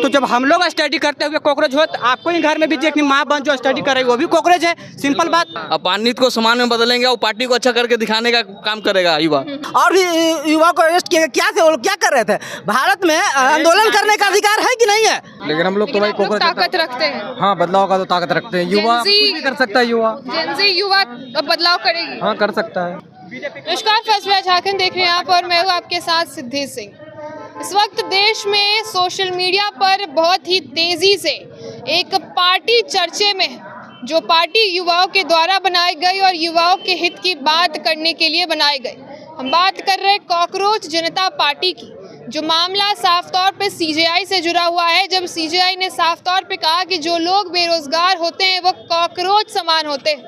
तो जब हम लोग स्टडी करते हुए कॉकरोच हो तो आपको ही घर में भी देखनी माँ बहन जो स्टडी कर रही है वो भी कॉकरोच है। सिंपल बात। अपमानित को सम्मान में बदलेंगे और पार्टी को अच्छा करके दिखाने का काम करेगा युवा। और भी युवा को अरेस्ट किया, क्या थे वो लोग, क्या कर रहे थे? भारत में आंदोलन करने का अधिकार है कि नहीं है? लेकिन हम लोग तो भाई कॉकरोच ताकत रखते हैं। हाँ, बदलाव का तो ताकत रखते हैं। युवा कुछ भी कर सकता है। युवा बदलाव करेगी। हाँ, कर सकता है। नमस्कार, फर्स्ट बैच झारखंड देख रहे हैं आप और मैं हूँ आपके साथ सिद्धि सिंह। इस वक्त देश में सोशल मीडिया पर बहुत ही तेजी से एक पार्टी चर्चे में है, जो पार्टी युवाओं के द्वारा बनाई गई और युवाओं के हित की बात करने के लिए बनाई गई। हम बात कर रहे हैं कॉकरोच जनता पार्टी की, जो मामला साफ तौर पे सीजेआई से जुड़ा हुआ है। जब सीजेआई ने साफ तौर पे कहा कि जो लोग बेरोजगार होते हैं वो कॉकरोच समान होते हैं।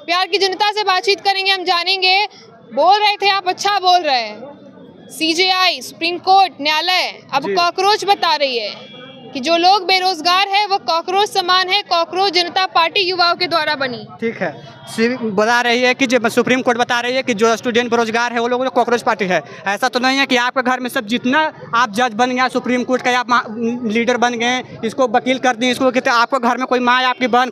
बिहार की जनता से बातचीत करेंगे, हम जानेंगे। बोल रहे थे आप, अच्छा बोल रहे हैं। सीजेआई, सुप्रीम कोर्ट, न्यायालय अब कॉकरोच बता रही है कि जो लोग बेरोजगार है वो कॉकरोच समान है। कॉकरोच जनता पार्टी युवाओं के द्वारा बनी। ठीक है, बता रही है कि जो सुप्रीम कोर्ट बता रही है कि जो स्टूडेंट बेरोजगार है वो लोग कॉकरोच पार्टी है। ऐसा तो नहीं है कि आपके घर में सब जितना आप जज बन गया, सुप्रीम कोर्ट का आप लीडर बन गए, इसको वकील कर दिए, इसको कहते आपको घर में कोई माँ या आपकी बहन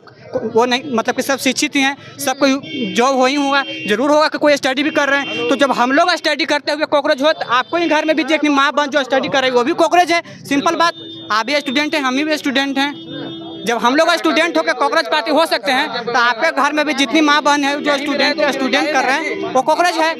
वो नहीं, मतलब कि सब शिक्षित ही हैं, सबको जॉब हो ही होगा, जरूर होगा कि कोई स्टडी भी कर रहे हैं। तो जब हम लोग स्टडी करते हुए कॉकरोच हो तो आपको ही घर में भी देखनी माँ बहन जो स्टडी कर रही है वो भी कॉकरोच है। सिंपल बात। आप भी स्टूडेंट हैं, हम भी स्टूडेंट हैं। जब हम लोग स्टूडेंट होकर कॉकरोच पार्टी हो सकते हैं तो आपके घर में भी जितनी माँ बहन है जो स्टूडेंट कर रहे हैं वो कॉकरोच है।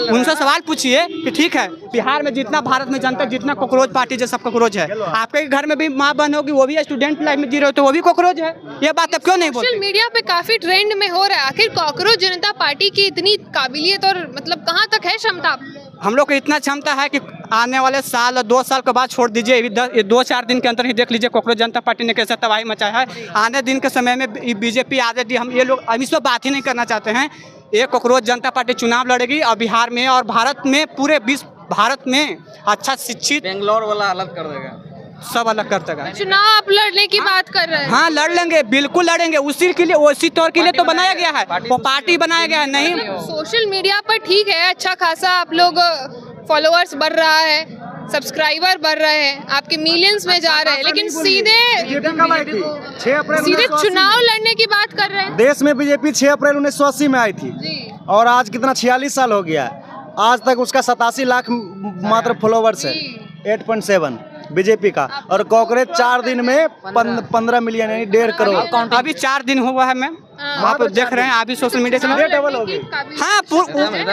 उनसे सवाल पूछिए कि ठीक है, बिहार में जितना भारत में जनता जितना कॉकरोच पार्टी जो सब कॉकरोच है, आपके घर में भी माँ बहन होगी, वो भी स्टूडेंट लाइफ में जी रहे हो तो वो भी कॉकरोच है। ये बात अब क्यों नहीं बोलते? सोशल मीडिया पे काफी ट्रेंड में हो रहा है। आखिर कॉकरोच जनता पार्टी की इतनी काबिलियत और मतलब कहाँ तक है क्षमता? हम लोग को इतना क्षमता है कि आने वाले साल 2 साल के बाद छोड़ दीजिए, 2-4 दिन के अंदर ही देख लीजिए कॉकरोच जनता पार्टी ने कैसे तबाही मचाया है। आने दिन के समय में बीजेपी आज़ादी, हम ये लोग अभी इस पर बात ही नहीं करना चाहते हैं। ये कॉकरोच जनता पार्टी चुनाव लड़ेगी और बिहार में और भारत में पूरे विश्व भारत में अच्छा शिक्षित बेंगलोर वाला हालत कर देगा, सब अलग कर देगा। चुनाव आप लड़ने की बात कर रहे हैं? हाँ, लड़ लेंगे, बिल्कुल लड़ेंगे। उसी के लिए, उसी तौर के लिए तो बनाया गया है, वो पार्टी बनाया गया है। नहीं, सोशल मीडिया पर ठीक है, अच्छा खासा आप लोग फॉलोअर्स बढ़ रहा है, सब्सक्राइबर बढ़ रहे हैं, आपके मिलियंस में जा रहे हैं, लेकिन सीधे चुनाव लड़ने की बात कर रहे हैं। देश में बीजेपी 6 अप्रैल 1980 में आई थी और आज कितना 46 साल हो गया है। आज तक उसका 87 लाख मात्र फॉलोवर्स है, 8.7 बीजेपी का। और कांग्रेस 4 दिन में 15 मिलियन यानी 1.5 करोड़। अभी 4 दिन हुआ है मैम, वहाँ पे देख रहे हैं अभी सोशल मीडिया से डबल हो गई। हाँ,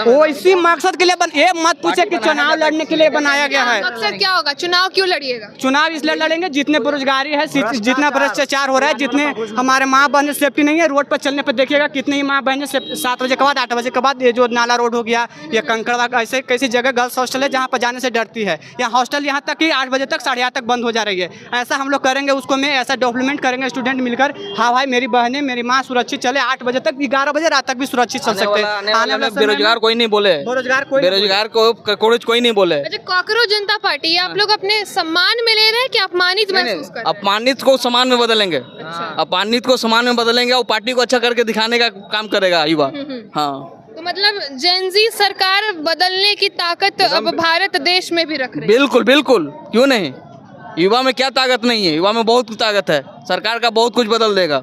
वो इसी मकसद के लिए ये मत पूछे कि चुनाव लड़ने के लिए बनाया गया है। मकसद क्या होगा? चुनाव क्यों लड़िएगा? चुनाव इसलिए लड़ेंगे जितने बेरोजगारी है, जितना भ्रष्टाचार हो रहा है, जितने हमारे माँ बहन सेफ्टी नहीं है, रोड पर चलने पर देखिएगा कितनी ही माँ बहन 7 बजे के बाद 8 बजे के बाद ये जो नाला रोड हो गया, ये कंकड़वा, ऐसे कैसी जगह गर्ल्स हॉस्टल है जहाँ पर जाने से डरती है, या हॉस्टल यहाँ तक कि 8 बजे तक 8:30 तक बंद हो जा रही है। ऐसा हम लोग करेंगे, उसको मैं ऐसा डेवलपमेंट करेंगे स्टूडेंट मिलकर। हाँ भाई, मेरी बहनें, मेरी माँ सुरक्षित चले, 8 बजे तक, 11 बजे रात तक भी सुरक्षित चल सकते हैं। बेरोजगार कोई नहीं बोले, बेरोजगार को कॉकरोच कोई नहीं बोले। अच्छा, कॉकरोच जनता पार्टी आप लोग अपने सम्मान में ले रहे हैं कि अपमानित महसूस कर रहे हैं? अपमानित को सम्मान में बदलेंगे। अपमानित को सम्मान में बदलेंगे और पार्टी को अच्छा करके दिखाने का काम करेगा युवा। हाँ, तो मतलब जेनजी सरकार बदलने की ताकत अब भारत देश में भी रख रही है। बिल्कुल बिल्कुल, क्यों नहीं। युवा में क्या ताकत नहीं है? युवा में बहुत ताकत है। सरकार का बहुत कुछ बदल देगा।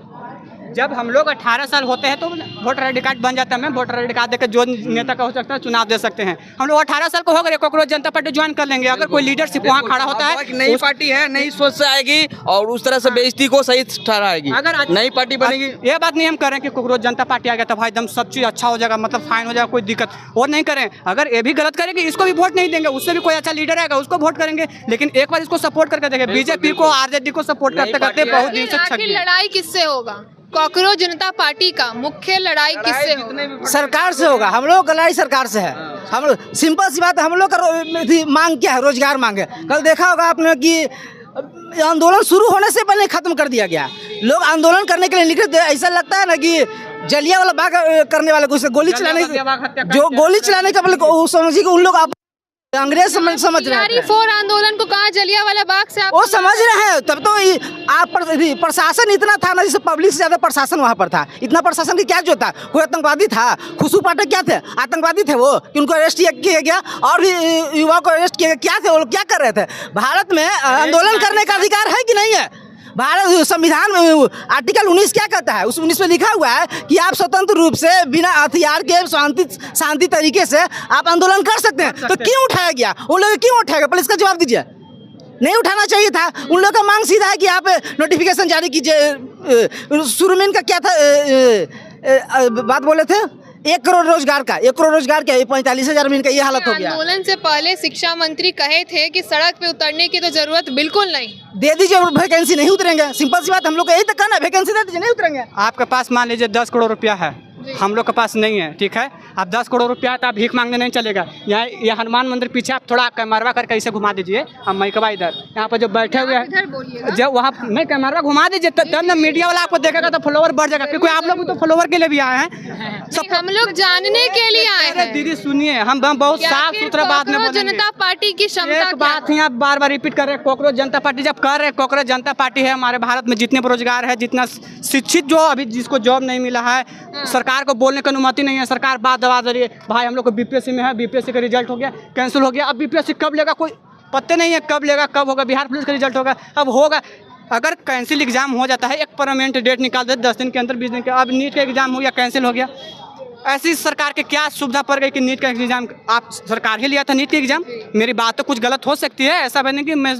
जब हम लोग 18 साल होते हैं तो वोटर आई डी कार्ड बन जाता है। मैं वोटर आई डी कार्ड देकर जो नेता का हो सकता है चुनाव दे सकते हैं। हम लोग 18 साल को हो गए, कॉकरोच जनता पार्टी ज्वाइन कर लेंगे। अगर कोई लीडरशिप वहाँ खड़ा होता है, नई पार्टी है, नई सोच से आएगी और उस तरह से बेइज्जती को सही ठहराएगी। अगर नई पार्टी बनेगी, ये बात नहीं हम करें कि कॉकरोच जनता पार्टी आ गया तो भाई एकदम सब चीज़ अच्छा हो जाएगा, मतलब फाइन हो जाएगा, कोई दिक्कत और नहीं करें। अगर ये भी गलत करेंगे, इसको भी वोट नहीं देंगे, उससे भी कोई अच्छा लीडर आएगा उसको वोट करेंगे, लेकिन एक बार इसको सपोर्ट करके देंगे। बीजेपी को, आरजेडी को सपोर्ट करते करते बहुत दिन से छक गए। लड़ाई किससे होगा? कॉकरोच जनता पार्टी का मुख्य लड़ाई किससे होगा? सरकार से होगा। हम लोग का लड़ाई सरकार से है। हम लोग सिंपल सी बात है, हम लोग का मांग क्या है? रोजगार मांग है। कल देखा होगा आपने कि आंदोलन शुरू होने से पहले खत्म कर दिया गया। लोग आंदोलन करने के लिए निकले, ऐसा लगता है ना कि जलियांवाला बाग करने वाले को गोली चलाने, जो गोली चलाने का समझिए कि उन लोग अंग्रेज समझ रहे बिहारी हैं। 4 आंदोलन को कहा जलियांवाला बाग से आप वो समझ रहे हैं, तब तो आप प्रशासन इतना था ना, जैसे पब्लिक से ज्यादा प्रशासन वहाँ पर था। इतना प्रशासन की क्या जो था? कोई आतंकवादी था? खुशबू पाठक क्या थे? आतंकवादी थे वो कि उनको अरेस्ट किया गया और भी युवा को अरेस्ट किया गया? क्या थे वो लोग? क्या कर रहे थे? भारत में आंदोलन करने का अधिकार है कि नहीं है? भारत संविधान में आर्टिकल 19 क्या कहता है? उस 19 में लिखा हुआ है कि आप स्वतंत्र रूप से बिना हथियार के शांति तरीके से आप आंदोलन कर सकते हैं। तो क्यों उठाया गया? उन लोग क्यों उठाया गया? पहले इसका जवाब दीजिए। नहीं उठाना चाहिए था। उन लोगों का मांग सीधा है कि आप नोटिफिकेशन जारी कीजिए। शुरू में इनका क्या था बात बोले थे? 1 करोड़ रोजगार का, 1 करोड़ रोजगार क्या? 45,000 में इनका ये हालत हो गया। आंदोलन से पहले शिक्षा मंत्री कहे थे कि सड़क पे उतरने की तो जरूरत बिल्कुल नहीं। दे दीजिए, वैकेंसी नहीं उतरेंगे। सिंपल सी बात, हम लोग का यही तो कहना है, वैकेंसी दे दीजिए, नहीं उतरेंगे। आपके पास मान लीजिए 10 करोड़ रुपया है, हम लोग के पास नहीं है, ठीक है। आप 10 करोड़ रुपया है तो आप भीख मांगने नहीं चलेगा। यहाँ ये हनुमान मंदिर पीछे आप थोड़ा कैमरा करके ऐसे घुमा दीजिए। हम मैकबा इधर यहाँ पर जो बैठे हुए हैं, जब वहाँ नहीं कैमरा घुमा दीजिए तब ना मीडिया वाला आपको देखेगा तो फॉलोवर बढ़ जाएगा, क्योंकि आप लोग भी तो फॉलोवर के लिए भी आए हैं। सब हम लोग जानने के लिए आए हैं। दीदी सुनिए, हम बहुत साफ सुथरा बात में बोलेंगे। जनता पार्टी की क्षमता एक बात ही आप बार बार रिपीट कर रहे हैं, कॉकरोच जनता पार्टी जब कर रहे हैं, कॉकरोच जनता पार्टी है हमारे भारत में जितने बेरोजगार है, जितना शिक्षित जो अभी जिसको जॉब नहीं मिला है, सरकार को बोलने की अनुमति नहीं है। सरकार बात दबा दे रही है। भाई हम लोग को बीपीएससी में है, बीपीएससी का रिजल्ट हो गया, कैंसिल हो गया। अब बीपीएससी कब लेगा कोई पत्ते नहीं है, कब लेगा कब होगा। बिहार पुलिस का रिजल्ट होगा, अब होगा। अगर कैंसिल एग्जाम हो जाता है, एक परमानेंट डेट निकाल दे 10 दिन के अंदर, 20 दिन के। अब नीट का एग्जाम हो गया, कैंसिल हो गया। ऐसी सरकार के क्या सुविधा पड़ गई कि नीट का एग्जाम, आप सरकार ही लिया था नीट का एग्जाम। मेरी बात तो कुछ गलत हो सकती है, ऐसा बने कि मैं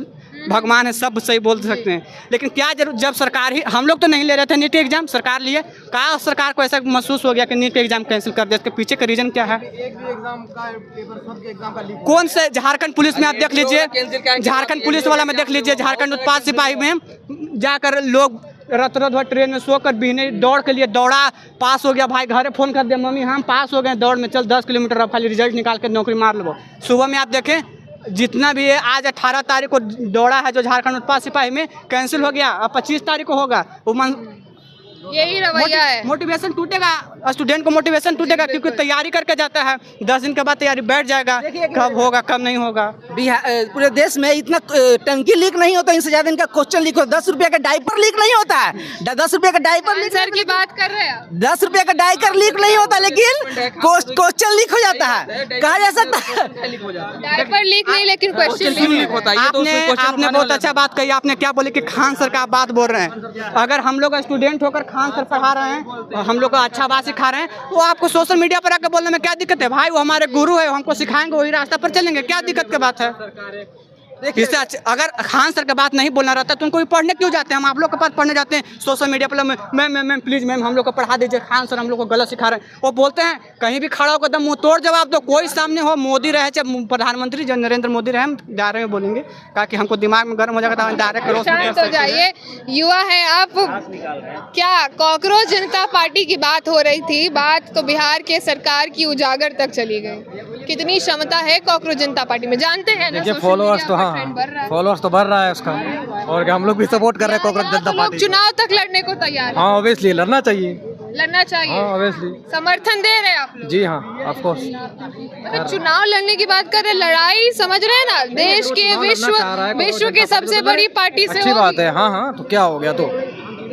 भगवान है, सब सही बोल सकते हैं, लेकिन क्या जरूर जब सरकार ही, हम लोग तो नहीं ले रहे थे नीट का एग्जाम, सरकार लिए। कहा सरकार को ऐसा महसूस हो गया कि नीट का एग्जाम कैंसिल कर दिया, इसके पीछे का रीजन क्या है? कौन से झारखंड पुलिस में आप देख लीजिए, झारखंड पुलिस वाला में देख लीजिए, झारखंड उत्पाद सिपाही में जाकर लोग रत ट्रेन में सोकर बिहने दौड़ के लिए दौड़ा, पास हो गया। भाई घरे फोन कर दिया, मम्मी हम पास हो गए दौड़ में, चल 10 किलोमीटर अब खाली रिजल्ट निकाल कर नौकरी मार लो। सुबह में आप देखें जितना भी है, आज 18 तारीख को दौड़ा है जो झारखंड उत्पाद सिपाही में, कैंसिल हो गया। अब 25 तारीख को होगा। यही रवैया है। मोटिवेशन टूटेगा, स्टूडेंट को मोटिवेशन टूटेगा, क्योंकि तैयारी करके जाता है, 10 दिन के बाद तैयारी बैठ जाएगा, कब होगा कब नहीं होगा। पूरे देश में इतना टंकी लीक नहीं होता, इनसे ज्यादा इनका क्वेश्चन लीक होता है। 10 रुपये का डायपर लीक नहीं होता है, 10 रुपये का डायपर लीक सर की बात कर रहे हैं। 10 रुपये का डायपर लीक नहीं होता, लेकिन क्वेश्चन लीक हो जाता है। कहा जा सकता है डायपर लीक नहीं, लेकिन क्वेश्चन लीक होता है। आपने बहुत अच्छा बात कही। आपने क्या बोले कि खान सर का आप बात बोल रहे हैं। अगर हम लोग स्टूडेंट होकर खान सर पढ़ा रहे हैं, हम लोग को अच्छा बात सिखा रहे हैं, तो आपको सोशल मीडिया पर आकर बोलने में क्या दिक्कत है? भाई वो हमारे गुरु है, हमको सिखाएंगे, वही रास्ता पर चलेंगे, क्या दिक्कत की बात है? इससे अगर खान सर का बात नहीं बोलना रहता तो उनको भी पढ़ने क्यों जाते हैं? हम आप लोग के पास पढ़ने जाते हैं सोशल मीडिया पर, मैम प्लीज मैम हम लोग को पढ़ा दीजिए, खान सर हम लोग को गलत सिखा रहे हैं। वो बोलते हैं कहीं भी खड़ा होकर मुंह तोड़ जवाब दो, कोई सामने हो, मोदी रहे चाहे प्रधानमंत्री जो नरेंद्र मोदी रहे, हम दायरे में बोलेंगे, ताकि हमको दिमाग में गर्म हो जाएगा, डायरेक्ट शांत हो जाइए। युवा है आप, क्या कॉकरोच जनता पार्टी की बात हो रही थी, बात तो बिहार के सरकार की उजागर तक चली गई। कितनी क्षमता है कॉकरोच जनता पार्टी में, जानते हैं ना? देखिए फॉलोअर्स तो, हाँ फॉलोअर्स तो बढ़ रहा है उसका, और क्या हम लोग भी सपोर्ट कर रहे हैं कॉकरोच जनता पार्टी। चुनाव तक लड़ने को तैयार है। हाँ ऑब्वियसली लड़ना चाहिए, लड़ना चाहिए। हाँ ऑब्वियसली समर्थन दे रहे हैं आप लोग? जी हाँ ऑफ कोर्स। मतलब चुनाव लड़ने की बात कर रहे, लड़ाई समझ रहे हैं ना, देश के विश्व के सबसे बड़ी पार्टी से। अच्छी बात है, हाँ हाँ, तो क्या हो गया? तो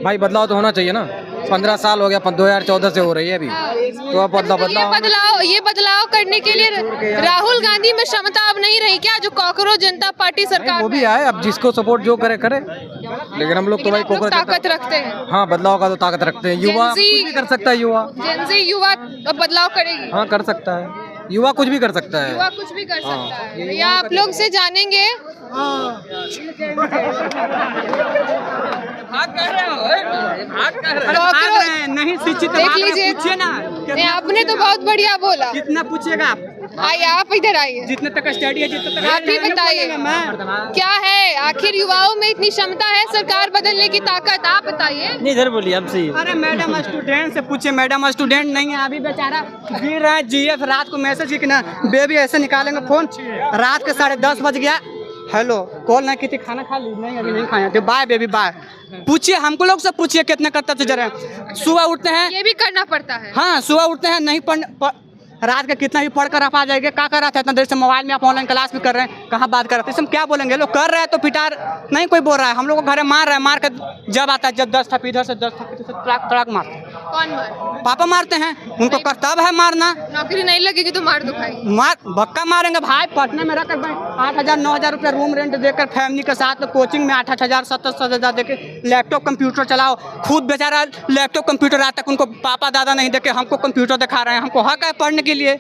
भाई बदलाव तो होना चाहिए ना। 15 साल हो गया, 2014 से हो रही है अभी, तो अब ये बदलाव करने के लिए राहुल गांधी में क्षमता अब नहीं रही क्या, जो कॉकरोच जनता पार्टी सरकार वो भी आए, अब जिसको सपोर्ट जो करे करे, लेकिन हम लोग तो भाई कॉकरोच ताकत रखते हैं। हाँ बदलाव का तो ताकत रखते हैं। युवा कुछ भी कर सकता है, युवा अब बदलाव करेगी। हाँ कर सकता है, युवा कुछ भी कर सकता है, युवा कुछ भी कर सकता है। भैया आप लोग से जानेंगे नहीं शिक्षित, देख लीजिए ना, आपने तो बहुत बढ़िया बोला। कितना पूछिएगा आप? आइए आप इधर आइए, जितने तक स्टडी है, जितने तक आप ही बताइए क्या है, आखिर युवाओं में इतनी क्षमता है सरकार बदलने की ताकत, आप बताइए। नहीं इधर बोलिए हमसे। अरे मैडम स्टूडेंट से पूछिए, मैडम स्टूडेंट नहीं है अभी, बेचारा गिर रहा है। जीएफ रात को मैसेज की ना, बेबी ऐसे निकालेंगे फोन, रात के 10:30 बज गया, हेलो कॉल नहीं की थी, खाना खा ली? नहीं अभी नहीं खाया, बाय बेबी बाय। पूछिए हमको लोग से पूछिए कितना करता है जरा। सुबह उठते हैं, ये भी करना पड़ता है। हाँ सुबह उठते हैं, नहीं पढ़ रात का कितना भी पढ़ कर आप आ जाएंगे, क्या कर रहा था इतना देर से मोबाइल में, आप ऑनलाइन क्लास भी कर रहे हैं, कहाँ बात कर रहे थे, इसमें क्या बोलेंगे, लोग कर रहे हैं तो पिटार नहीं कोई बोल रहा है, हम लोग को घर मार रहे हैं, मार कर जब आता है, जब 10 था इधर से 10 था इधर से तड़ाक तड़ाक मारते हैं। कौन मार? पापा मारते हैं, उनको कर्तव्य है मारना। नौकरी नहीं लगेगी तो मार दो भाई। मार बक्का मारेंगे भाई, पटना में रहकर 8,000-9,000 रुपये रूम रेंट देकर फैमिली के साथ कोचिंग में 8,000 7,000 देकर लैपटॉप कंप्यूटर चलाओ, खुद बेचारा लैपटॉप कंप्यूटर आज तक उनको पापा दादा नहीं देके हमको कंप्यूटर दिखा रहे हैं, हमको हक है पढ़ने के लिए।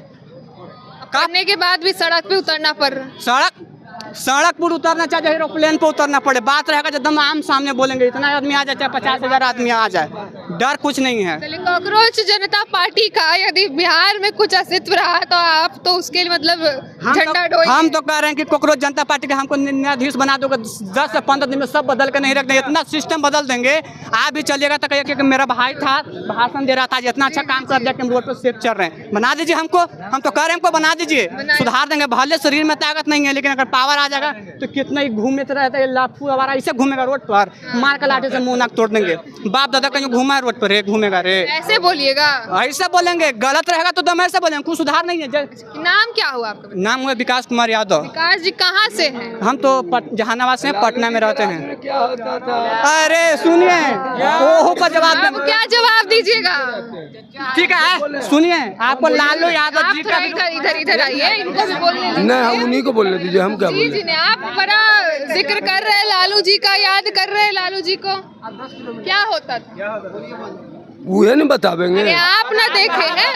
पढ़ने के बाद भी सड़क पे उतरना पड़ रहा है। सड़क पर उतरना चाहे एरोप्लेन पर उतरना पड़े, बात रहेगा जब दम आम सामने बोलेंगे, इतना आदमी आ जाए चाहे 50,000 आदमी आ जाए, डर कुछ नहीं है। चलिए, कॉकरोच जनता पार्टी का यदि बिहार में कुछ अस्तित्व रहा तो आप तो उसके लिए मतलब झंडा ढोएंगे। हम तो कह रहे हैं कि कॉकरोच जनता पार्टी का हमको न्यायाधीश बना दोगे, 10 से 15 दिन में सब बदल के नहीं रख देंगे, इतना सिस्टम बदल देंगे। आप भी चलिएगा तो कहिए कि मेरा भाई था भाषण दे रहा था, इतना अच्छा काम कर दिया कि हम रोड पर सेफ चल रहे हैं, बना दीजिए हमको, हम तो कह रहे हैं हमको बना दीजिए, सुधार देंगे। भले शरीर में ताकत नहीं है लेकिन अगर पावर आ जाएगा तो कितना ही घूमते रहता है, लाफू आवारा ऐसे घूमेगा रोड पर, मार के लाठी से मुंह नाक तोड़ देंगे। बाप दादा कहीं घूमा है रोड पर, घूमेगा रे, ऐसे बोलिएगा, ऐसा बोलेंगे, गलत रहेगा तो दम ऐसे बोलेंगे, कुछ सुधार नहीं है। नाम क्या हुआ आपका? नाम हुआ विकास कुमार यादव। विकास जी कहाँ से हैं? हम तो जहानाबाद से पटना में रहते हैं। अरे सुनिए, ओहो का जवाब आप क्या जवाब दीजिएगा? ठीक है, सुनिए, आपको लालू यादव जी का इधर आइए, इनको भी बोलने दीजिए। नहीं, हम उन्हीं को बोलने दीजिए, हम क्या जी बोले। जी ने आप बड़ा जिक्र कर रहे हैं लालू जी का, याद कर रहे हैं लालू जी को, क्या होता था? वो नहीं बतावेंगे। अरे आप ना देखे हैं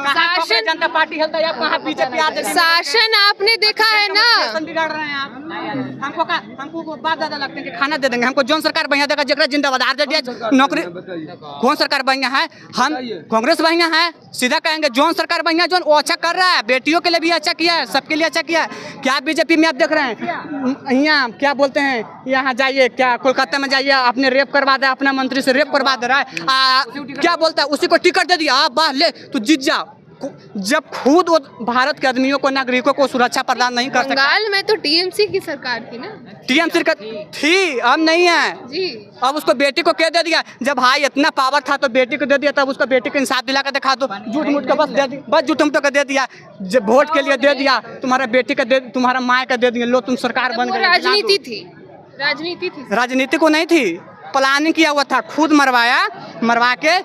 शासन, जनता पार्टी है आप कहाँ बीजेपी, शासन आपने देखा है ना, बिगाड़ रहे हैं आप। हमको बात ज्यादा लगते हैं कि खाना दे देंगे, हमको जौन सरकार बढ़िया देगा, जगह जिंदाबाद दे दिया नौकरी। कौन सरकार बढ़िया है? हम कांग्रेस बढ़िया है, सीधा कहेंगे जौन सरकार बढ़िया, जौन वो अच्छा कर रहा है, बेटियों के लिए भी अच्छा किया है, सबके लिए अच्छा किया है। क्या बीजेपी में आप देख रहे हैं, यहाँ क्या बोलते हैं, यहाँ जाइए, क्या कोलकाता में जाइए, आपने रेप करवा दिया, अपना मंत्री से रेप करवा दे रहा है, क्या बोलता है, उसी को टिकट दे दिया, आप बाहर ले तो जीत जाओ। जब खुद वो भारत के आदमियों को, नागरिकों को सुरक्षा प्रदान नहीं कर सकता। बंगाल में तो टीएमसी की सरकार थी ना, टीएमसी का थी, अब नहीं है जी। अब उसको बेटी को क्या दे दिया, जब भाई इतना पावर था तो बेटी को दे दिया, तब उसको बेटी को इंसाफ दिला कर दिखा दो, झूठ मूठ का बस दे दिया, बस झूठ मूठ का दे दिया, जब वोट के लिए दे दिया, तुम्हारा बेटी का दे, तुम्हारा माँ का दे दिया, लो तुम सरकार बन गए। राजनीति थी, राजनीति थी, राजनीति को नहीं थी, प्लानिंग किया हुआ था, खुद मरवा के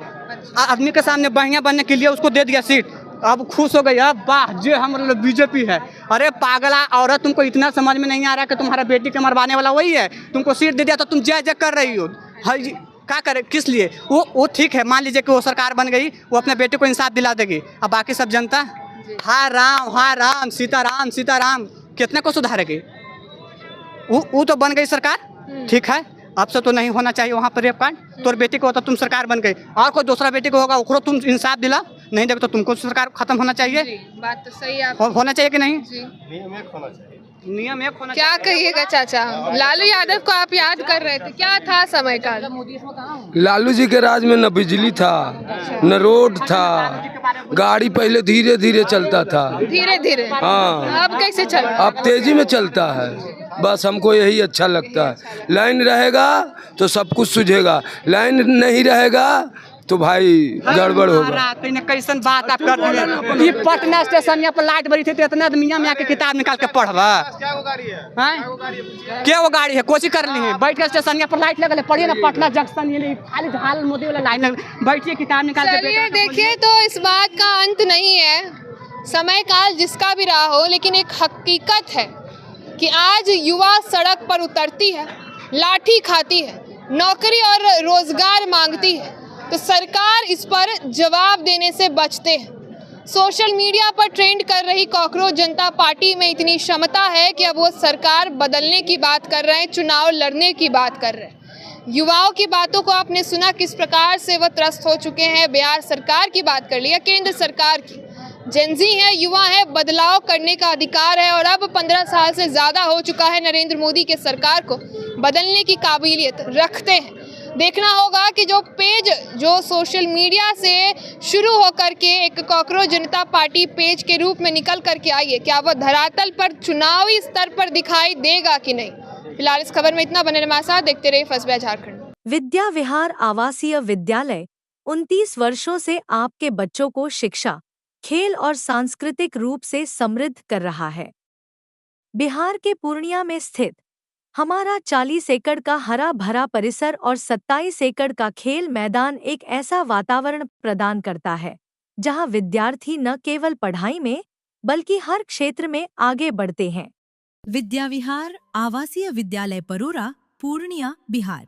आदमी के सामने बढ़िया बनने के लिए उसको दे दिया सीट। अब खुश हो गई, अब वाह जो हम लोग बीजेपी है। अरे पागला औरत, तुमको इतना समझ में नहीं आ रहा कि तुम्हारा बेटी के मरवाने वाला वही है, तुमको सीट दे दिया तो तुम जय जय कर रही हो। क्या करे, किस लिए? वो ठीक है, मान लीजिए कि वो सरकार बन गई, वो अपने बेटे को इंसाफ दिला देगी, अब बाकी सब जनता हाय राम सीताराम सीताराम कितने को सुधारेगी? वो तो बन गई सरकार, ठीक है, अब से तो नहीं होना चाहिए वहाँ पर रेप कांड। तोर बेटी को होता, तुम सरकार बन गई, और कोई दूसरा बेटी को होगा, उसको तुम इंसाफ दिला, नहीं देखो तो तुमको सरकार खत्म होना चाहिए। बात तो सही है, होना चाहिए कि नहीं? नियम एक होना चाहिए। होना क्या कहिएगा चाचा, लालू यादव को आप याद कर रहे थे, क्या था समय का? लालू जी के राज में न बिजली था, न रोड था, गाड़ी पहले धीरे धीरे चलता था, धीरे धीरे, हाँ, अब कैसे चल? अब तेजी में चलता है। बस हमको यही अच्छा लगता है, लाइन रहेगा तो सब कुछ सुझेगा, लाइन नहीं रहेगा तो भाई गड़बड़ होगा। कैसन बात आप कर रहे हैं? ये पटना स्टेशन यहाँ पर लाइट बड़ी थी तो इतना आदमी में आके किताब निकाल के पढ़वा, क्या वो गाड़ी है, कोशिश कर ली है, बैठ के स्टेशन यहाँ पर लाइट लगल है, पढ़िए ना, पटना जंक्शन ये खाली झाल मोदी वाला लाइन लग, बैठिए किताब निकाल के। चलिए देखिए, तो इस बात का अंत नहीं है, समय काल जिसका भी रहा हो, लेकिन एक हकीकत है कि आज युवा सड़क पर उतरती है, लाठी खाती है, नौकरी और रोजगार मांगती है, तो सरकार इस पर जवाब देने से बचते हैं। सोशल मीडिया पर ट्रेंड कर रही कॉकरोच जनता पार्टी में इतनी क्षमता है कि अब वो सरकार बदलने की बात कर रहे हैं, चुनाव लड़ने की बात कर रहे हैं। युवाओं की बातों को आपने सुना, किस प्रकार से वह त्रस्त हो चुके हैं। बिहार सरकार की बात कर लिया, केंद्र सरकार की, जेनजी है, युवा है, बदलाव करने का अधिकार है, और अब 15 साल से ज़्यादा हो चुका है नरेंद्र मोदी के सरकार को बदलने की काबिलियत रखते हैं। देखना होगा कि जो पेज जो सोशल मीडिया से शुरू होकर के एक कॉकरोच जनता पार्टी पेज के रूप में निकल करके आई है, क्या वह धरातल पर चुनावी स्तर पर दिखाई देगा कि नहीं। फिलहाल इस खबर में इतना, बने हमारे साथ, देखते रहिए फर्स्ट बैच झारखंड। विद्या विहार आवासीय विद्यालय 29 वर्षों से आपके बच्चों को शिक्षा, खेल और सांस्कृतिक रूप से समृद्ध कर रहा है। बिहार के पूर्णिया में स्थित हमारा 40 एकड़ का हरा भरा परिसर और 27 एकड़ का खेल मैदान एक ऐसा वातावरण प्रदान करता है जहां विद्यार्थी न केवल पढ़ाई में बल्कि हर क्षेत्र में आगे बढ़ते हैं। विद्या विहार आवासीय विद्यालय परोरा, पूर्णिया, बिहार।